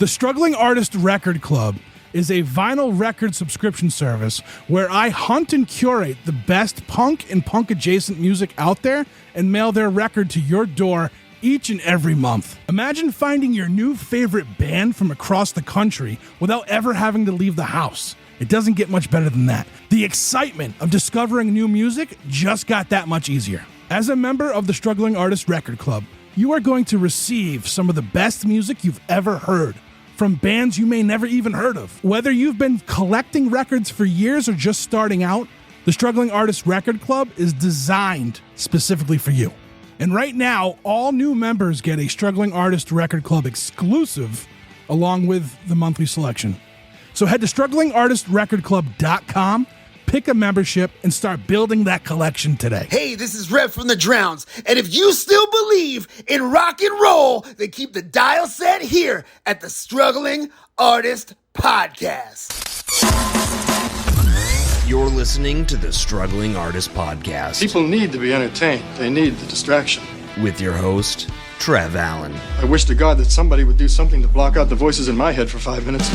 The Struggling Artist Record Club is a vinyl record subscription service where I hunt and curate the best punk and punk-adjacent music out there and mail their record to your door each and every month. Imagine finding your new favorite band from across the country without ever having to leave the house. It doesn't get much better than that. The excitement of discovering new music just got that much easier. As a member of the Struggling Artist Record Club, you are going to receive some of the best music you've ever heard from bands you may never even heard of. Whether you've been collecting records for years or just starting out, the Struggling Artist Record Club is designed specifically for you. And right now, all new members get a Struggling Artist Record Club exclusive along with the monthly selection. So head to StrugglingArtistRecordClub.com, pick a membership, and start building that collection today. Hey, this is Rev from the Drowns, and if you still believe in rock and roll, then keep the dial set here at the Struggling Artist Podcast. You're listening to the Struggling Artist Podcast. People need to be entertained. They need the distraction. With your host, Trev Allen. I wish to God that somebody would do something to block out the voices in my head for 5 minutes.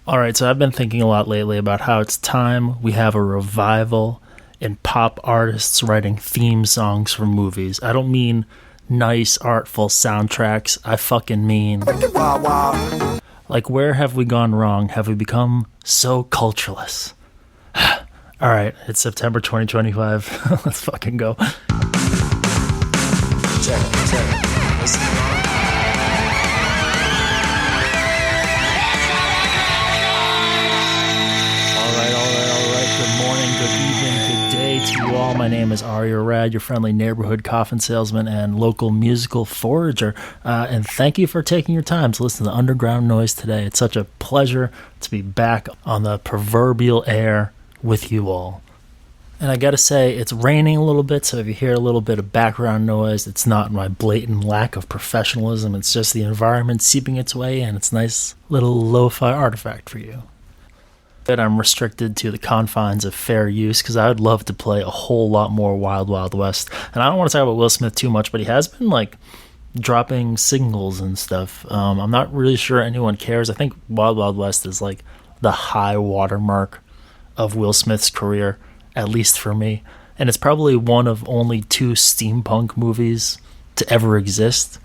All right, so I've been thinking a lot lately about how it's time we have a revival in pop artists writing theme songs for movies. I don't mean nice, artful soundtracks. I fucking mean, like, where have we gone wrong? Have we become so cultureless? All right, it's September 2025. Let's fucking go. Check. Listen. To you all, my name is Aria Rad, your friendly neighborhood coffin salesman and local musical forager, and thank you for taking your time to listen to Underground Noise today. It's such a pleasure to be back on the proverbial air with you all. And I gotta say, it's raining a little bit, so if you hear a little bit of background noise, it's not my blatant lack of professionalism, it's just the environment seeping its way in. It's a nice little lo-fi artifact for you. That I'm restricted to the confines of fair use because I would love to play a whole lot more Wild Wild West. And I don't want to talk about Will Smith too much, but he has been like dropping singles and stuff. I'm not really sure anyone cares. I think Wild Wild West is like the high watermark of Will Smith's career, at least for me. And it's probably one of only 2 steampunk movies to ever exist.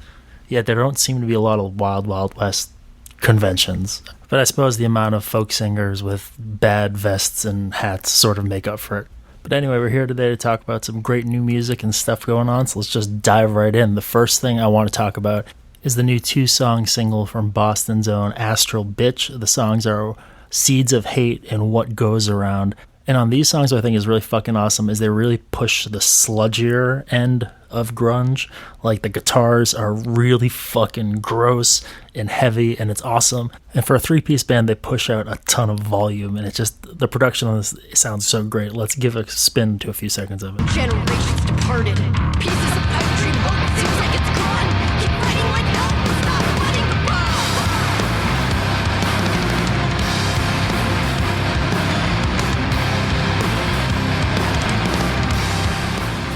Yet there don't seem to be a lot of Wild Wild West conventions. But I suppose the amount of folk singers with bad vests and hats sort of make up for it. But anyway, we're here today to talk about some great new music and stuff going on, so let's just dive right in. The first thing I want to talk about is the new 2-song single from Boston's own Astral Bitch. The songs are Seeds of Hate and What Goes Around. And on these songs, what I think is really fucking awesome is they really push the sludgier end of grunge. Like, the guitars are really fucking gross and heavy, and it's awesome. And for a 3-piece band, they push out a ton of volume, and the production on this sounds so great. Let's give a spin to a few seconds of it. Generations departed. Pieces of pipe dream hope seems like it's gone. Keep fighting like hell. Stop letting the bomb.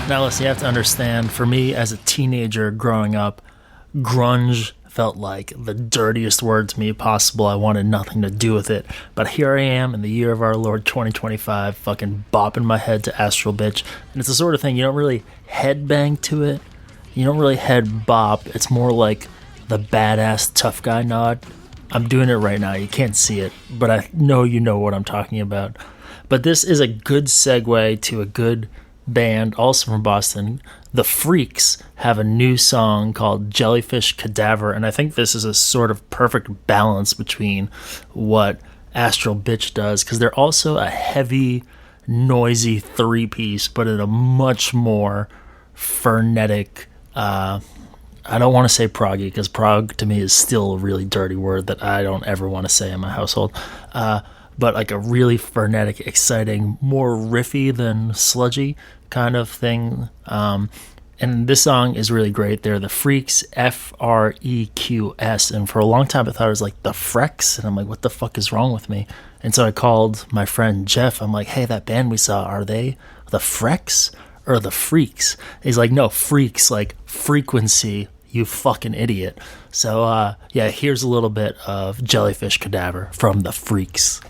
Now listen, you have to understand, for me as a teenager growing up, grunge felt like the dirtiest word to me possible. I wanted nothing to do with it. But here I am in the year of our Lord 2025, fucking bopping my head to Astral Bitch. And it's the sort of thing, you don't really headbang to it. You don't really head bop. It's more like the badass tough guy nod. I'm doing it right now. You can't see it, but I know you know what I'm talking about. But this is a good segue to a good band, also from Boston. The Freaks have a new song called Jellyfish Cadaver, and I think this is a sort of perfect balance between what Astral Bitch does, because they're also a heavy, noisy 3-piece, but in a much more frenetic, I don't want to say proggy, because prog to me is still a really dirty word that I don't ever want to say in my household, but like a really frenetic, exciting, more riffy than sludgy kind of thing. And this song is really great. They're the Freaks, Freqs. And for a long time, I thought it was like the Frex. And I'm like, what the fuck is wrong with me? And so I called my friend Jeff. I'm like, hey, that band we saw, are they the Frex or the Freaks? He's like, no, Freaks, like frequency, you fucking idiot. So, yeah, here's a little bit of Jellyfish Cadaver from the Freaks.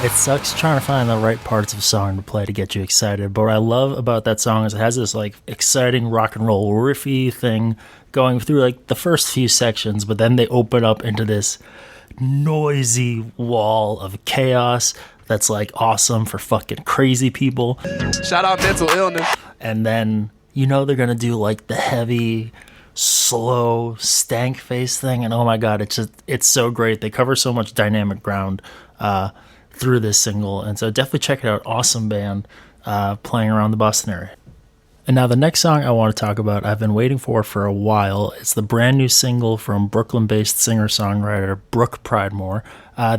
It sucks trying to find the right parts of a song to play to get you excited. But what I love about that song is it has this like exciting rock and roll riffy thing going through like the first few sections, but then they open up into this noisy wall of chaos that's like awesome for fucking crazy people. Shout out mental illness. And then they're gonna do like the heavy, slow stank face thing, and oh my god, it's so great. They cover so much dynamic ground through this single, and so definitely check it out. Awesome band playing around the Boston area. And now the next song I want to talk about, I've been waiting for a while. It's the brand new single from Brooklyn-based singer-songwriter Brooke Pridemore.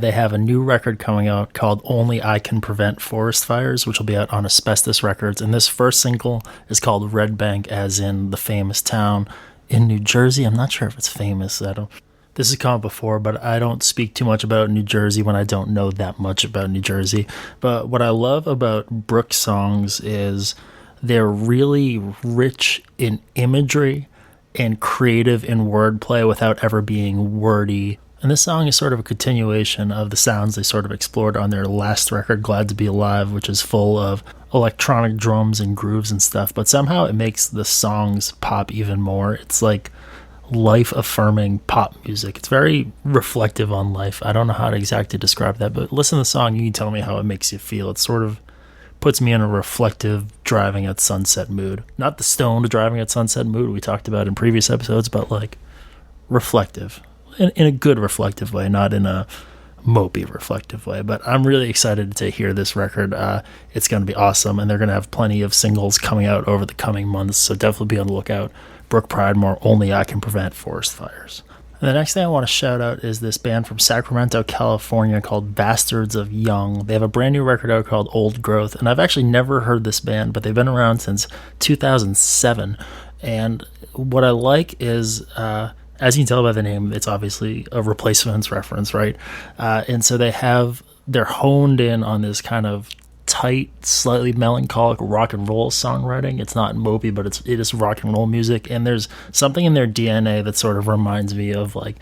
They have a new record coming out called Only I Can Prevent Forest Fires, which will be out on Asbestos Records. And this first single is called Red Bank, as in the famous town in New Jersey. I'm not sure if it's famous. This has come up before, but I don't speak too much about New Jersey when I don't know that much about New Jersey. But what I love about Brooke's songs is they're really rich in imagery and creative in wordplay without ever being wordy. And this song is sort of a continuation of the sounds they sort of explored on their last record, Glad to Be Alive, which is full of electronic drums and grooves and stuff. But somehow it makes the songs pop even more. It's like life-affirming pop music. It's very reflective on life. I don't know how to exactly describe that, but listen to the song, you can tell me how it makes you feel. It sort of puts me in a reflective driving at sunset mood. Not the stoned driving at sunset mood we talked about in previous episodes, but like reflective. In a good reflective way, not in a mopey reflective way. But I'm really excited to hear this record. It's going to be awesome, and they're going to have plenty of singles coming out over the coming months, so definitely be on the lookout. Brooke Pridemore, Only I Can Prevent Forest Fires. And the next thing I want to shout out is this band from Sacramento, California called Bastards of Young. They have a brand new record out called Old Growth, and I've actually never heard this band, but they've been around since 2007. And what I like is, as you can tell by the name, it's obviously a Replacements reference, right? And so they're honed in on this kind of tight, slightly melancholic rock and roll songwriting. It's not mopey, but it is rock and roll music, and there's something in their DNA that sort of reminds me of like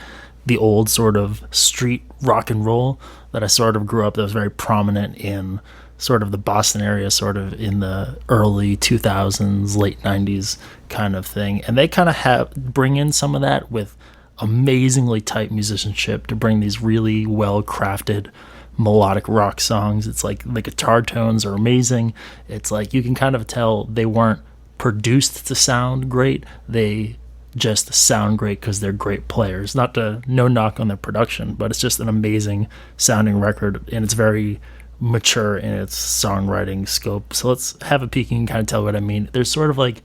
the old sort of street rock and roll that I sort of grew up, that was very prominent in sort of the Boston area, sort of in the early 2000s, late 90s kind of thing. And they kind of bring in some of that with amazingly tight musicianship to bring these really well crafted melodic rock songs. It's like the guitar tones are amazing. It's like you can kind of tell they weren't produced to sound great. They just sound great because they're great players. No knock on their production, but it's just an amazing sounding record, and it's very mature in its songwriting scope. So let's have a peek and you can kind of tell what I mean. There's sort of like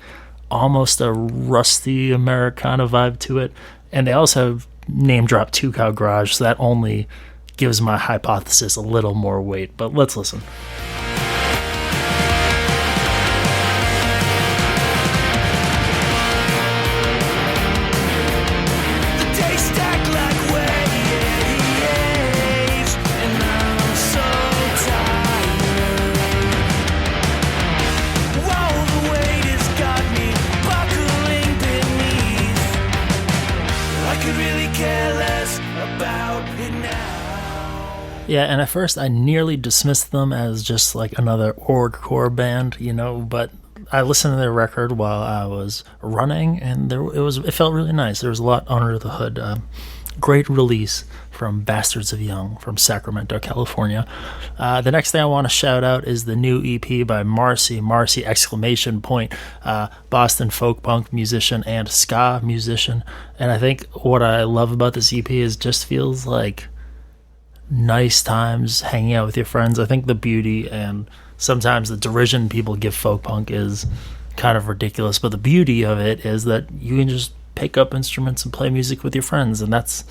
almost a rusty Americana vibe to it, and they also have name drop Two Cow Garage, so that only gives my hypothesis a little more weight. But let's listen. Yeah, and at first I nearly dismissed them as just like another orgcore band, but I listened to their record while I was running, and it felt really nice. There was a lot under the hood. Great release from Bastards of Young from Sacramento, California. The next thing I want to shout out is the new EP by Marcy. Marcy ! Boston folk punk musician and ska musician. And I think what I love about this EP is just feels like nice times hanging out with your friends. I think the beauty and sometimes the derision people give folk punk is kind of ridiculous, but the beauty of it is that you can just pick up instruments and play music with your friends, and that's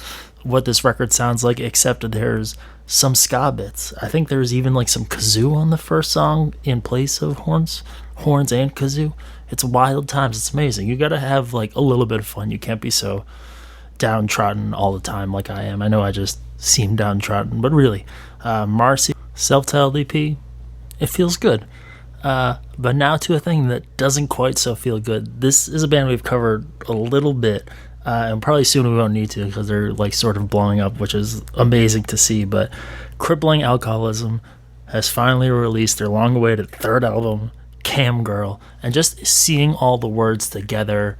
what this record sounds like, except there's some ska bits. I think there's even like some kazoo on the first song in place of horns and kazoo. It's wild times. It's amazing. You gotta have like a little bit of fun. You can't be so downtrodden all the time like I am. I know I just seem downtrodden, but really, Marcy, self-titled EP, it feels good. But now to a thing that doesn't quite so feel good. This is a band we've covered a little bit, and probably soon we won't need to because they're like sort of blowing up, which is amazing to see. But Crippling Alcoholism has finally released their long-awaited third album, Cam Girl, and just seeing all the words together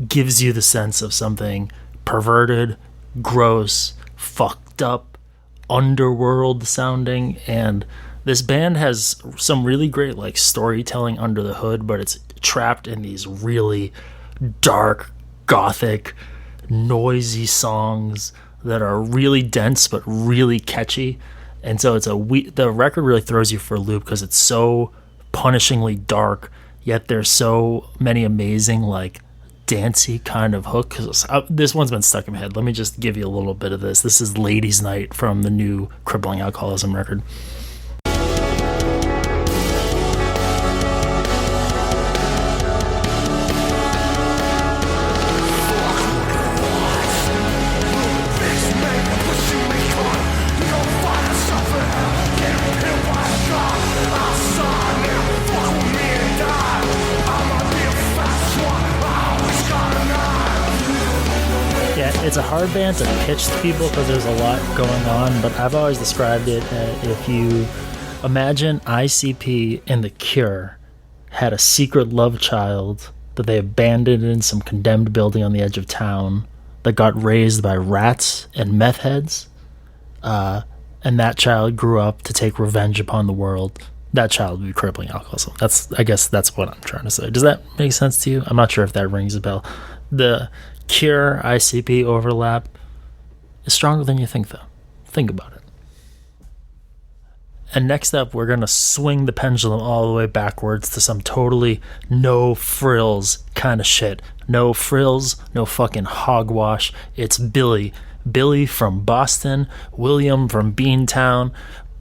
gives you the sense of something perverted, gross, fucked up, underworld sounding. And this band has some really great like storytelling under the hood, but it's trapped in these really dark, gothic, noisy songs that are really dense but really catchy. And so the record really throws you for a loop because it's so punishingly dark, yet there's so many amazing like dancey kind of hooks. This one's been stuck in my head. Let me just give you a little bit of this. This is Ladies Night from the new Crippling Alcoholism record. It's a hard band to pitch to people because there's a lot going on, but I've always described it if you imagine ICP and The Cure had a secret love child that they abandoned in some condemned building on the edge of town that got raised by rats and meth heads, and that child grew up to take revenge upon the world. That child would be Crippling Alcoholism. I guess that's what I'm trying to say. Does that make sense to you? I'm not sure if that rings a bell. The Cure ICP overlap is stronger than you think, though. Think about it. And next up, we're going to swing the pendulum all the way backwards to some totally no frills kind of shit. No frills, no fucking hogwash. It's Billy. Billy from Boston, William from Beantown,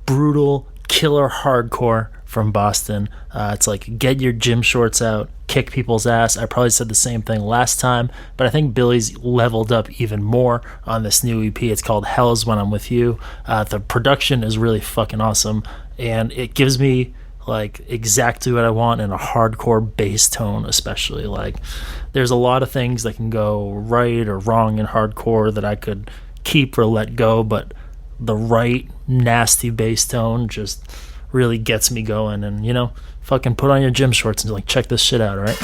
brutal, killer hardcore from Boston. It's like get your gym shorts out, kick people's ass. I probably said the same thing last time, but I think Billy's leveled up even more on this new EP. It's called Hell's When I'm With You. The production is really fucking awesome, and it gives me like exactly what I want in a hardcore bass tone, especially. Like there's a lot of things that can go right or wrong in hardcore that I could keep or let go, but the right nasty bass tone just really gets me going. And you know, fucking put on your gym shorts and like check this shit out, alright?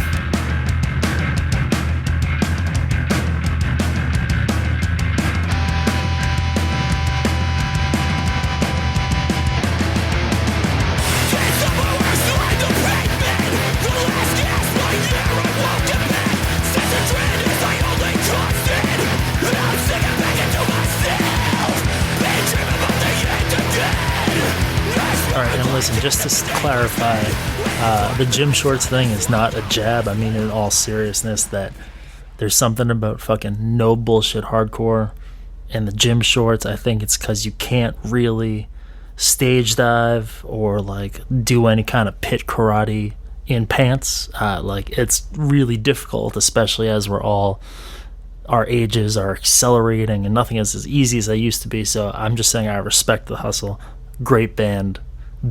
Listen, just to clarify, the gym shorts thing is not a jab. I mean in all seriousness that there's something about fucking no bullshit hardcore and the gym shorts. I think it's because you can't really stage dive or like do any kind of pit karate in pants. Like it's really difficult, especially as our ages are accelerating and nothing is as easy as they used to be. So I'm just saying I respect the hustle. Great band.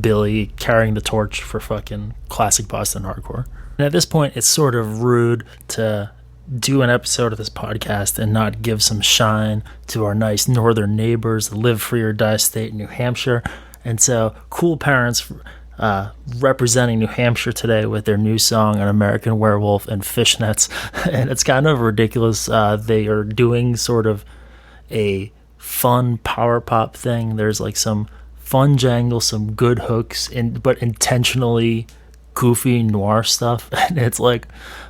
Billy carrying the torch for fucking classic Boston hardcore. And at this point, it's sort of rude to do an episode of this podcast and not give some shine to our nice northern neighbors, the live free or die state in New Hampshire. And so, Cool Parents representing New Hampshire today with their new song, An American Werewolf and Fishnets. And it's kind of ridiculous. They are doing sort of a fun power pop thing. There's like some fun jangle, some good hooks, but intentionally goofy noir stuff. And it's like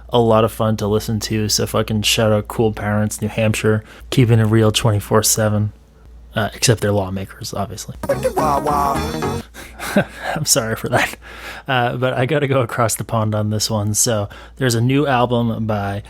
a lot of fun to listen to. So if I can shout out Cool Parents, New Hampshire, keeping it real 24/7. Except they're lawmakers, obviously. I'm sorry for that. But I got to go across the pond on this one. So there's a new album by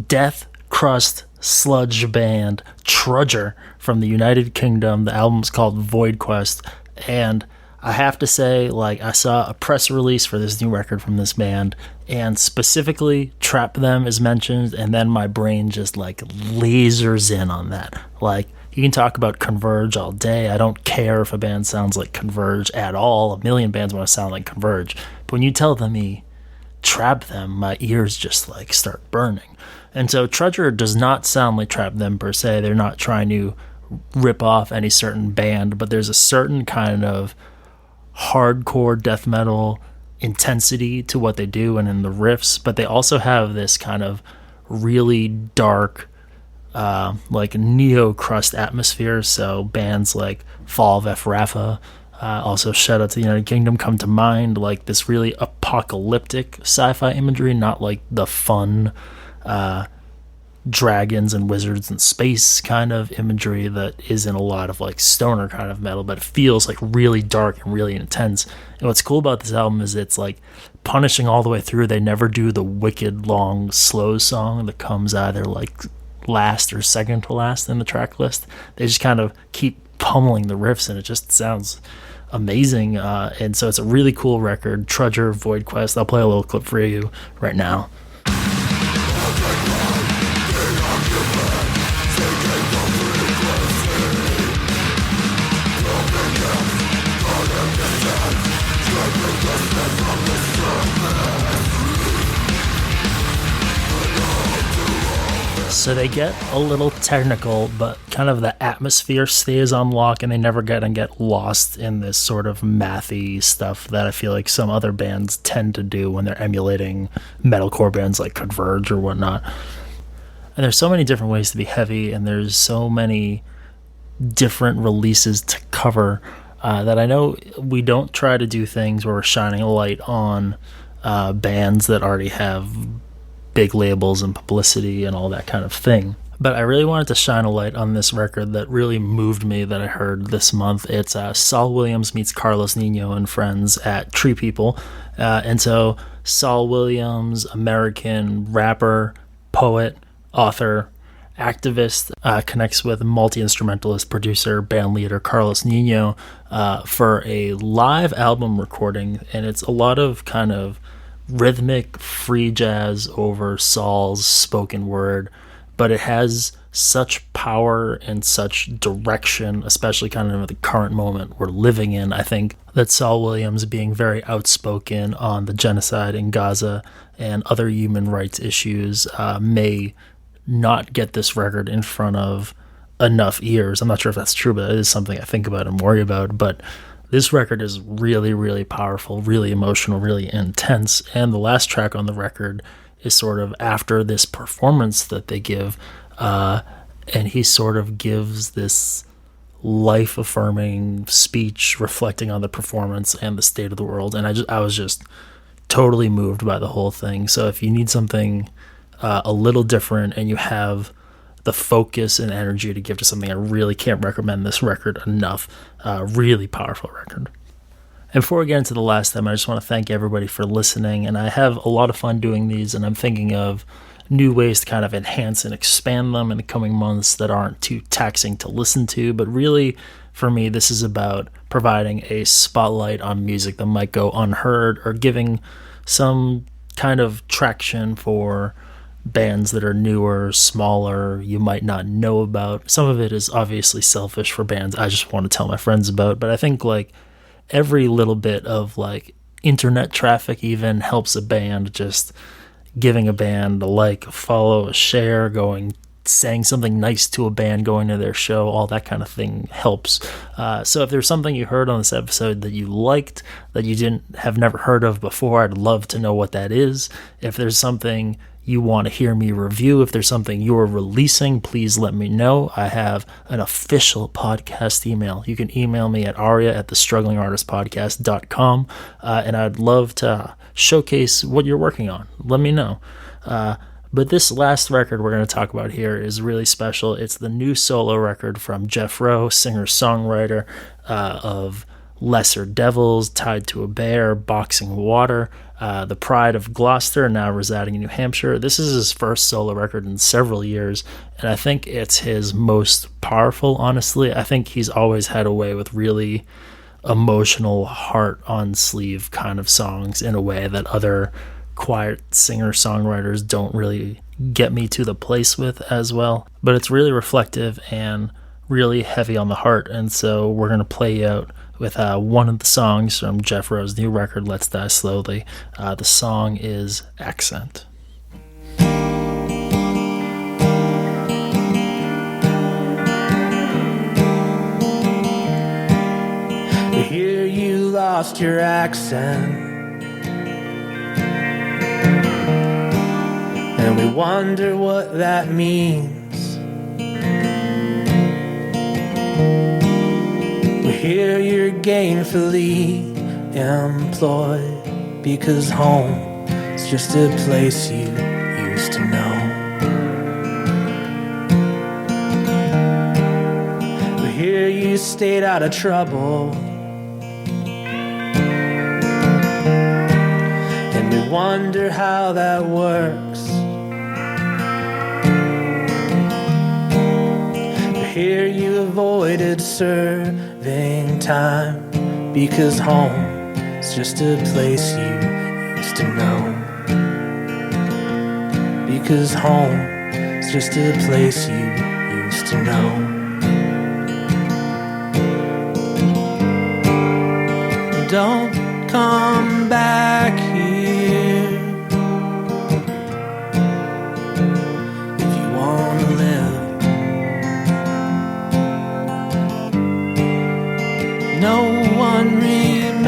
Death Crust sludge band Trudger from the United Kingdom. The album's called Void Quest. And I have to say, like, I saw a press release for this new record from this band, and specifically Trap Them is mentioned, and then my brain just, like, lasers in on that. Like, you can talk about Converge all day. I don't care if a band sounds like Converge at all. A million bands want to sound like Converge. But when you tell me Trap Them, my ears just, like, start burning. And so Trudger does not sound like Trap Them per se. They're not trying to rip off any certain band, but there's a certain kind of hardcore death metal intensity to what they do and in the riffs, but they also have this kind of really dark like neo-crust atmosphere. So bands like Fall of Ephrafa, also shout out to the United Kingdom, come to mind, like this really apocalyptic sci-fi imagery, not like the fun dragons and wizards and space kind of imagery that is in a lot of like stoner kind of metal, but it feels like really dark and really intense. And what's cool about this album is it's like punishing all the way through. They never do the wicked long slow song that comes either like last or second to last in the track list. They just kind of keep pummeling the riffs, and it just sounds amazing. And so it's a really cool record. Trudger, Void Quest. I'll play a little clip for you right now. So they get a little technical, but kind of the atmosphere stays on lock, and they never get lost in this sort of mathy stuff that I feel like some other bands tend to do when they're emulating metalcore bands like Converge or whatnot. And there's so many different ways to be heavy, and there's so many different releases to cover that I know we don't try to do things where we're shining a light on bands that already have big labels and publicity and all that kind of thing. But I really wanted to shine a light on this record that really moved me that I heard this month. It's Saul Williams meets Carlos Nino and friends at Tree People. And so Saul Williams, American rapper, poet, author, activist, connects with multi-instrumentalist, producer, band leader Carlos Nino for a live album recording. And it's a lot of kind of rhythmic free jazz over Saul's spoken word, but it has such power and such direction, especially kind of in the current moment we're living in. I think that Saul Williams being very outspoken on the genocide in Gaza and other human rights issues may not get this record in front of enough ears. I'm not sure if that's true, but it is something I think about and worry about. But this record is really, really powerful, really emotional, really intense. And the last track on the record is sort of after this performance that they give. And he sort of gives this life-affirming speech reflecting on the performance and the state of the world. And I was just totally moved by the whole thing. So if you need something a little different and you have the focus and energy to give to something, I really can't recommend this record enough. Really powerful record. And before we get into the last time, I just want to thank everybody for listening. And I have a lot of fun doing these, and I'm thinking of new ways to kind of enhance and expand them in the coming months that aren't too taxing to listen to. But really, for me, this is about providing a spotlight on music that might go unheard, or giving some kind of traction for bands that are newer, smaller, you might not know about. Some of it is obviously selfish for bands I just want to tell my friends about, but I think like every little bit of like internet traffic even helps a band. Just giving a band a like, a follow, a share, saying something nice to a band, going to their show, all that kind of thing helps. So if there's something you heard on this episode that you liked, that you never heard of before, I'd love to know what that is. If there's something you want to hear me review, if there's something you're releasing, please let me know. I have an official podcast email. You can email me at aria@thestrugglingartistpodcast.com, and I'd love to showcase what you're working on. Let me know. But this last record we're going to talk about here is really special. It's the new solo record from Jeff Rowe, singer-songwriter of Lesser Devils, Tied to a Bear, Boxing Water, The Pride of Gloucester, now residing in New Hampshire. This is his first solo record in several years, and I think it's his most powerful, honestly. I think he's always had a way with really emotional, heart-on-sleeve kind of songs in a way that other quiet singer-songwriters don't really get me to the place with as well. But it's really reflective and really heavy on the heart, and so we're going to play out with one of the songs from Jeff Rowe's new record, Let's Die Slowly. The song is Accent. We hear you lost your accent, and we wonder what that means. We hear you're gainfully employed, because home is just a place you used to know. We hear you stayed out of trouble, and we wonder how that works. We hear you avoided serving time, because home is just a place you used to know. Because home is just a place you used to know. Don't come back here if you want to live. No one remembers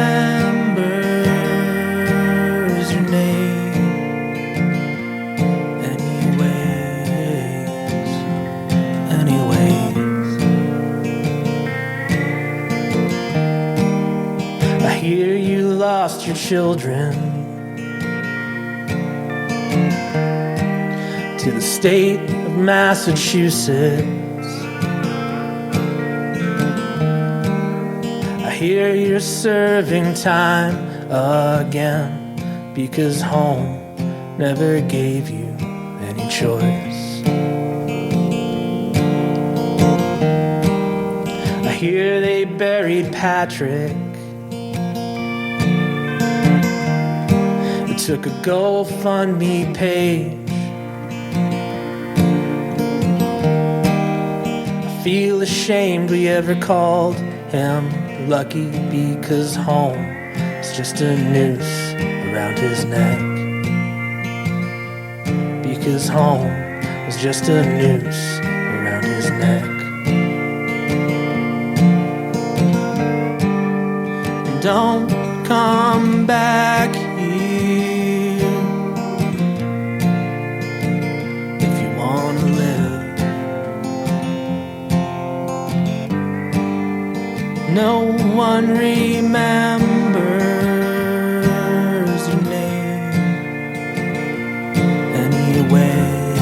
your name anyways. I hear you lost your children to the state of Massachusetts. I hear you're serving time again, because home never gave you any choice. I hear they buried Patrick. It took a GoFundMe page. I feel ashamed we ever called him lucky, because home is just a noose around his neck. Because home is just a noose around his neck. Don't come back here if you want to live. No one remembers your name anyways.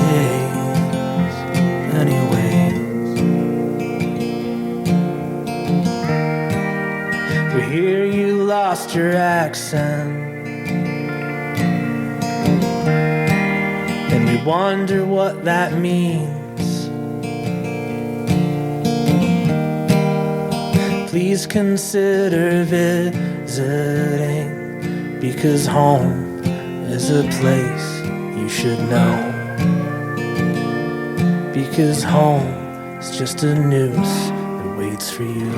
We hear you lost your accent, and we wonder what that means. Please consider visiting, because home is a place you should know. Because home is just a noose that waits for you.